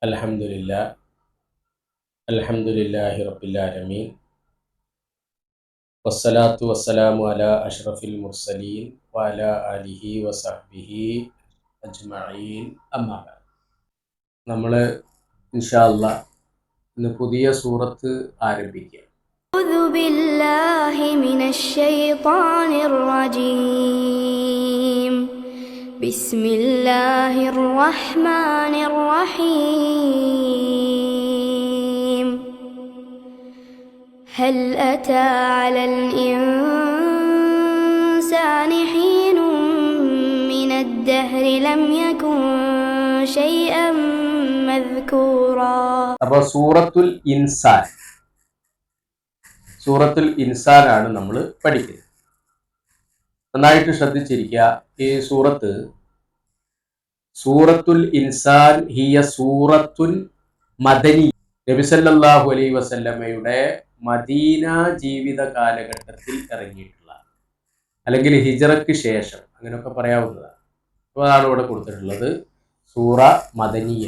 അൽഹംദുലില്ലാ അൽഹംദുലില്ലാഹി റബ്ബിൽ ആലമീൻ വസ്സലാത്തു വസ്സലാമു അലാ അഷ്റഫിൽ മുർസലീൻ വഅലാ ആലിഹി വസഹ്ബിഹി അജ്മഈൻ അമ്മാ ബഅദ്. നമ്മൾ ഇൻഷാ അല്ലാഹ് ഇന്ന് പുതിയ സൂറത്ത് ആരംഭിക്കുക. അഊദു ബില്ലാഹി മിനശ് ശൈത്വാനിർ റജീം. ബിസ്മില്ലാഹിർ റഹ്മാനിർ റഹീം. ഹൽ അതാ അലൽ ഇൻസാനി ഹീനും മിനദ് ദഹ്രി ലം യകുൻ ശൈഅൻ മദ്കൂറാ. അപ്പോൾ സൂറത്തുൽ ഇൻസാനാണ് നമ്മൾ പഠിക്കുന്നത്. നന്നായിട്ട് ശ്രദ്ധിച്ചിരിക്കുക. ഈ സൂറത്തുൽ ഇൻസാൻ ഹിയ സൂറത്തുൻ മദനി. നബി സല്ലല്ലാഹു അലൈഹി വസല്ലമയുടെ മദീന ജീവിത കാലഘട്ടത്തിൽ ഇറങ്ങിയിട്ടുള്ള, അല്ലെങ്കിൽ ഹിജറയ്ക്ക് ശേഷം, അങ്ങനെയൊക്കെ പറയാവുന്നതാണ്. അപ്പോൾ അതാണ് ഇവിടെ കൊടുത്തിട്ടുള്ളത്. സൂറ മദനിയ.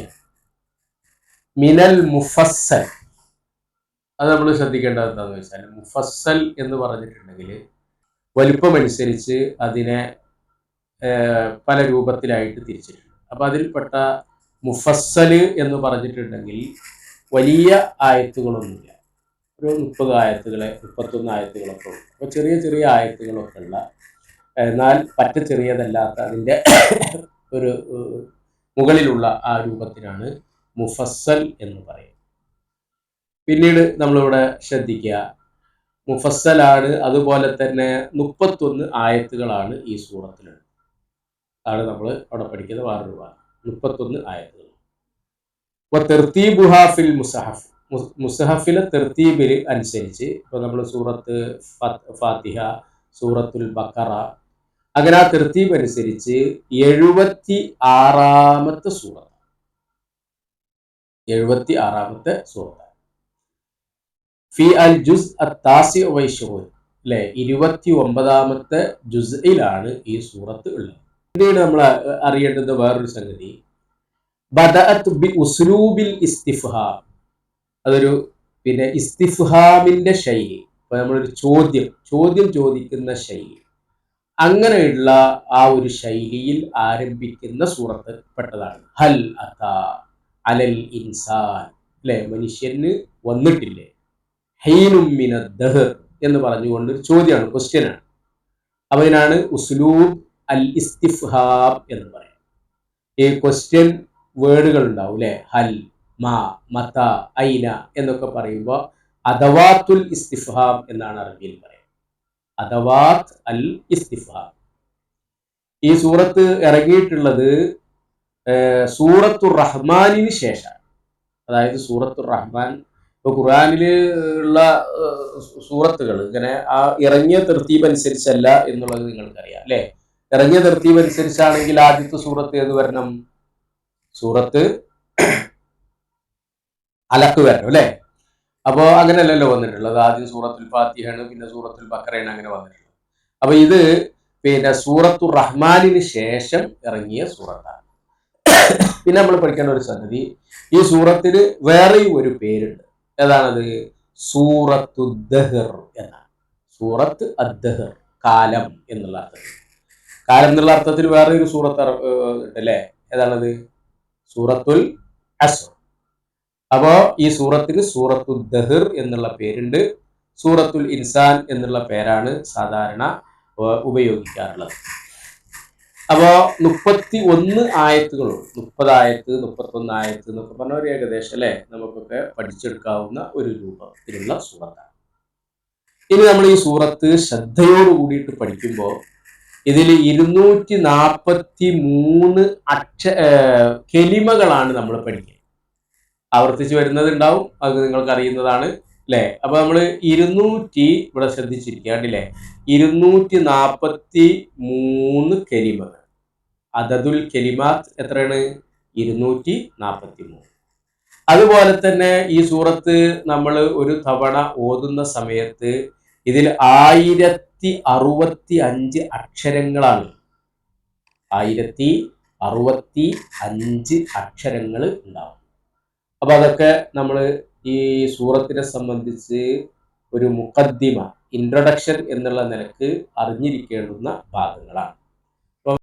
മിനൽ മുഫസ്സൽ. അത് നമ്മൾ ശ്രദ്ധിക്കേണ്ടത് എന്താണെന്ന് വെച്ചാൽ, മുഫസ്സൽ എന്ന് പറഞ്ഞിട്ടുണ്ടെങ്കിൽ വലിപ്പമനുസരിച്ച് അതിനെ പല രൂപത്തിലായിട്ട് തിരിച്ചിട്ടുണ്ട്. അപ്പോൾ അതിൽപ്പെട്ട മുഫസ്സൽ എന്ന് പറഞ്ഞിട്ടുണ്ടെങ്കിൽ വലിയ ആയത്തുകളൊന്നുമില്ല. ഒരു 30 ആയത്തുകളെ 31 ആയത്തുകളൊക്കെ ഉണ്ട്. അപ്പോൾ ചെറിയ ചെറിയ ആയത്തുകളൊക്കെ ഉള്ള, എന്നാൽ പറ്റ ചെറിയതല്ലാത്ത, അതിൻ്റെ ഒരു മുകളിലുള്ള ആ രൂപത്തിനാണ് മുഫസ്സൽ എന്ന് പറയുന്നത്. പിന്നീട് നമ്മളിവിടെ ശ്രദ്ധിക്കുക, മുഫസ്സലാണ്. അതുപോലെ തന്നെ 31 ആയത്തുകളാണ് ഈ സൂറത്തിലുള്ളത്. അതാണ് നമ്മൾ അവിടെ പഠിക്കുന്ന വേറൊരു ഭാഗം. 31 ആയത്തുകൾ. തെർത്തീബുഹ ഫിൽ മുസഹഫ്. മുസഹഫിലെ തെർത്തീബിൽ അനുസരിച്ച്, ഇപ്പോൾ നമ്മൾ സൂറത്ത് ഫാത്തിഹ, സൂറത്തുൽ ബഖറ, അങ്ങനെ ആ തെർത്തീബ് അനുസരിച്ച് 76ാമത്തെ സൂറത്ത്. 76ാമത്തെ സൂറത്ത്. ഫി അൽ ജുസ് അത്താസി വൈശൂൻ, അല്ലെ, 29ാമത്തെ ജുസ്ഇലാണ് ഈ സൂറത്ത് ഉള്ളത്. പിന്നീട് നമ്മൾ അറിയേണ്ടത് വേറൊരു സംഗതി, ബദഅത് ബി ഉസ്ലൂബിൽ ഇസ്തിഫ്ഹാം. അതൊരു ഇസ്തിഫ്ഹാമിന്റെ ശൈലി. ഇപ്പൊ നമ്മളൊരു ചോദ്യം ചോദിക്കുന്ന ശൈലി, അങ്ങനെയുള്ള ആ ഒരു ശൈലിയിൽ ആരംഭിക്കുന്ന സൂറത്ത് പെട്ടതാണ്. ഹൽ അതാ അലൽ ഇൻസാൻ, അല്ലെ, മനുഷ്യന് വന്നിട്ടില്ലേ, ഹീനും മിനദ് ദഹർ എന്ന് പറഞ്ഞുകൊണ്ട് ഒരു ചോദ്യമാണ്, ക്വസ്റ്റ്യനാണ്. അപ്പോൾ ഇതിനാണ് ഉസ്ലൂബ് അൽ ഇസ്തിഫ്ഹാം എന്ന് പറയാം. ഈ ക്വസ്റ്റ്യൻ വേർഡുകൾ ഉണ്ടാവും, അല്ലെ, ഹൽ, മാ, മത, ഐന എന്നൊക്കെ പറയുമ്പോൾ അദവാത്തുൽ ഇസ്തിഫ്ഹാം എന്നാണ് അറബിയിൽ പറയുന്നത്. അദവാത്ത് അൽ ഇസ്തിഫ്ഹാം. ഈ സൂറത്ത് ഇറങ്ങിയിട്ടുള്ളത് സൂറത്തുർ റഹ്മാനിന് ശേഷം. അതായത് സൂറത്തുർ റഹ്മാൻ, ഇപ്പോൾ ഖുർആനിൽ ഉള്ള സൂറത്തുകൾ ഇങ്ങനെ ആ ഇറങ്ങിയ തെർത്തീബ് അനുസരിച്ചല്ല എന്നുള്ളത് നിങ്ങൾക്കറിയാം, അല്ലെ. ഇറങ്ങിയ തെർത്തീബ് അനുസരിച്ചാണെങ്കിൽ ആദ്യത്തെ സൂറത്ത് ഏത് വരണം? സൂറത്ത് അലക്ക് വരണം, അല്ലെ. അപ്പോൾ അങ്ങനെയല്ലല്ലോ വന്നിട്ടുള്ളത്. ആദ്യം സൂറത്തുൽ ഫാത്തിഹയാണ്, പിന്നെ സൂറത്തുൽ ബഖറയാണ്, അങ്ങനെ വന്നിട്ടുള്ളത്. അപ്പൊ ഇത് സൂറത്തുർ റഹ്മാനിന് ശേഷം ഇറങ്ങിയ സൂറത്താണ്. പിന്നെ നമ്മൾ പഠിക്കേണ്ട ഒരു സംഗതി, ഈ സൂറത്തിന് വേറെയും ഒരു പേരുണ്ട്. ഏതാണത്? സൂറത്തു ദഹർ എന്നാണ്. സൂറത്ത് അദ്ദഹർ, കാലം എന്നുള്ള അർത്ഥത്തിൽ. കാലം എന്നുള്ള അർത്ഥത്തിൽ വേറെ ഒരു സൂറത്ത് അല്ലേ? ഏതാണത്? സൂറത്തുൽ അസ്ർ. അപ്പോ ഈ സൂറത്തിന് സൂറത്തു ദഹർ എന്നുള്ള പേരുണ്ട്. സൂറത്തുൽ ഇൻസാൻ എന്നുള്ള പേരാണ് സാധാരണ ഉപയോഗിക്കാറുള്ളത്. അപ്പോ 31 ആയത്തുകളുണ്ട്. 30 ആയത്ത്, 31 ആയത്ത് എന്നൊക്കെ പറഞ്ഞ ഒരു ഏകദേശം, അല്ലെ, നമുക്കൊക്കെ പഠിച്ചെടുക്കാവുന്ന ഒരു രൂപത്തിലുള്ള സൂറത്താണ്. ഇനി നമ്മൾ ഈ സൂറത്ത് ശ്രദ്ധയോട് കൂടിയിട്ട് പഠിക്കുമ്പോൾ ഇതിൽ 243 കെലിമകളാണ് നമ്മൾ പഠിക്കുക. ആവർത്തിച്ച് വരുന്നത് ഉണ്ടാവും, അത് നിങ്ങൾക്ക് അറിയുന്നതാണ്, അല്ലെ. അപ്പൊ നമ്മൾ 200 ഇവിടെ ശ്രദ്ധിച്ചിരിക്കുക, അല്ലേ, 243 കെലിമകൾ. അദദുൽ കെലിമാത്ത് എത്രയാണ്? 243. അതുപോലെ തന്നെ ഈ സൂറത്ത് നമ്മൾ ഒരു തവണ ഓതുന്ന സമയത്ത് ഇതിൽ 1065 അക്ഷരങ്ങളാണ്. 1065 അക്ഷരങ്ങൾ ഉണ്ടാവും. അപ്പൊ അതൊക്കെ നമ്മൾ ഈ സൂറത്തിനെ സംബന്ധിച്ച് ഒരു മുഖദ്ദിമ, ഇൻട്രൊഡക്ഷൻ എന്നുള്ള നിലക്ക് അറിഞ്ഞിരിക്കേണ്ടുന്ന ഭാഗങ്ങളാണ്.